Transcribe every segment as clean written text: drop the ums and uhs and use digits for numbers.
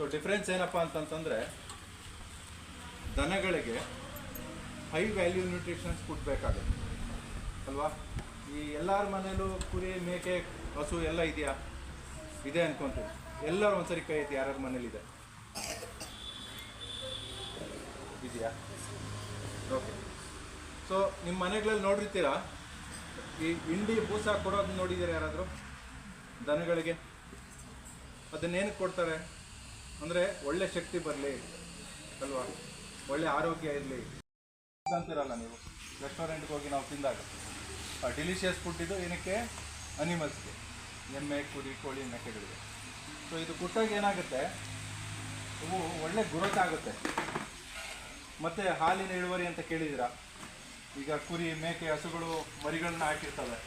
So difference ಏನಪ್ಪ ಅಂತಂತಂದರೆ, ದನಗಳಿಗೆ ಹೈ ವ್ಯಾಲ್ಯೂ ನ್ಯೂಟ್ರಿಷನ್ಸ್ ಫುಡ್ ಬೇಕಾಗುತ್ತೆ ಅಲ್ವಾ. ಈ ಎಲ್ಲರ ಮನೇಲೂ ಕುರಿ, ಮೇಕೆ, ಹಸು ಎಲ್ಲ ಇದೆಯಾ? ಇದೆ ಅನ್ಕೊಂತೀವಿ. ಎಲ್ಲರೂ ಒಂದ್ಸರಿ ಕೈ ಐತಿ, ಯಾರ್ಯಾರ ಮನೇಲಿದೆ? ಇದೆಯಾ? ಓಕೆ. ಸೊ ನಿಮ್ಮ ಮನೆಗಳಲ್ಲಿ ನೋಡಿರ್ತೀರಾ, ಈ ಹಿಂಡಿ ಬೂಸ ಕೊಡೋದು ನೋಡಿದ್ದೀರಾ ಯಾರಾದರೂ ದನಗಳಿಗೆ? ಅದನ್ನೇನಕ್ಕೆ ಕೊಡ್ತಾರೆ ಅಂದರೆ ಒಳ್ಳೆ ಶಕ್ತಿ ಬರಲಿ ಅಲ್ವಾ, ಒಳ್ಳೆ ಆರೋಗ್ಯ ಇರಲಿ ಅಂತಿರಲ್ಲ. ನೀವು ರೆಸ್ಟೋರೆಂಟ್ಗೆ ಹೋಗಿ ನಾವು ತಿಂದಾಗ ಡಿಲಿಷಿಯಸ್ ಫುಡ್ ಇದು ಏನಕ್ಕೆ? ಅನಿಮಲ್ಸ್ಗೆ, ಎಮ್ಮೆ, ಕುರಿ, ಕೋಳಿ, ಮೇಕೆಗಳಿಗೆ. ಸೊ ಇದು ಕೊಟ್ಟಾಗ ಏನಾಗುತ್ತೆ, ಇವು ಒಳ್ಳೆ ಗ್ರೋತ್ ಆಗುತ್ತೆ. ಮತ್ತು ಹಾಲಿನ ಇಳುವರಿ ಅಂತ ಕೇಳಿದ್ದೀರಾ? ಈಗ ಕುರಿ, ಮೇಕೆ, ಹಸುಗಳು ಮರಿಗಳನ್ನ ಹಾಕಿರ್ತವೆ,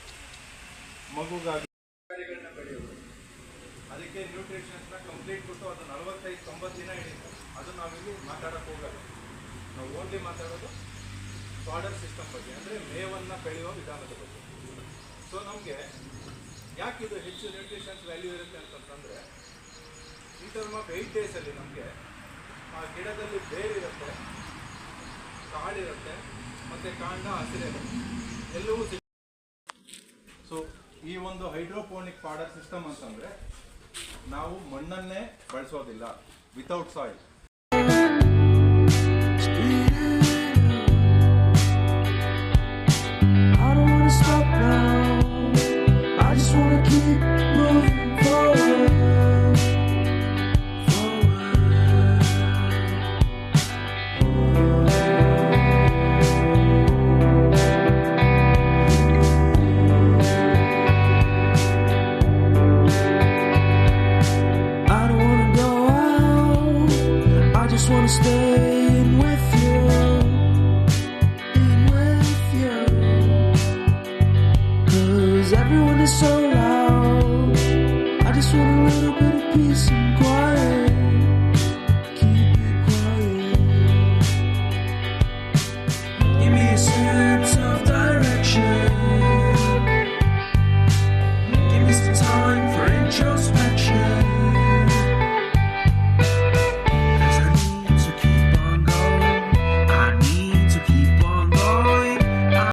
ಮಗುಗಾಗಿ ಮರಿಗಳನ್ನ ಬೆಳೆಯೋದು. ಅದಕ್ಕೆ ನ್ಯೂಟ್ರಿಷನ್ಸ್ನ ಕಂಪ್ಲೀಟ್ ಕೊಟ್ಟು ಅದು 45-90 ದಿನ ಹಿಡಿಯುತ್ತೆ. ಅದು ನಾವಿಲ್ಲಿ ಮಾತಾಡೋಕ್ಕೆ ಹೋಗಲ್ಲ. ನಾವು ಓನ್ಲಿ ಮಾತಾಡೋದು ಫಾಡರ್ ಸಿಸ್ಟಮ್ ಬಗ್ಗೆ, ಅಂದರೆ ಮೇವನ್ನು ಬೆಳೆಯುವ ವಿಧಾನದ ಬಗ್ಗೆ. ಸೊ ನಮಗೆ ಯಾಕಿದು ಹೆಚ್ಚು ನ್ಯೂಟ್ರಿಷನ್ಸ್ ವ್ಯಾಲ್ಯೂ ಇರುತ್ತೆ ಅಂತಂತಂದರೆ, ಈ ಟರ್ಮ್ ಆಫ್ 8 ಡೇಸಲ್ಲಿ ನಮಗೆ ಆ ಗಿಡದಲ್ಲಿ ಬೇರಿರುತ್ತೆ, ಕಾಳಿರುತ್ತೆ, ಮತ್ತು ಕಾಂಡ ಹಸಿರಿರುತ್ತೆ, ಎಲ್ಲವೂ ಸೊ ಈ ಒಂದು ಹೈಡ್ರೋಪೋನಿಕ್ ಫಾಡರ್ ಸಿಸ್ಟಮ್ ಅಂತಂದರೆ ನಾವು ಮಣ್ಣನ್ನೇ ಬಳಸೋದಿಲ್ಲ, ವಿತೌಟ್ ಸಾಯಿಲ್.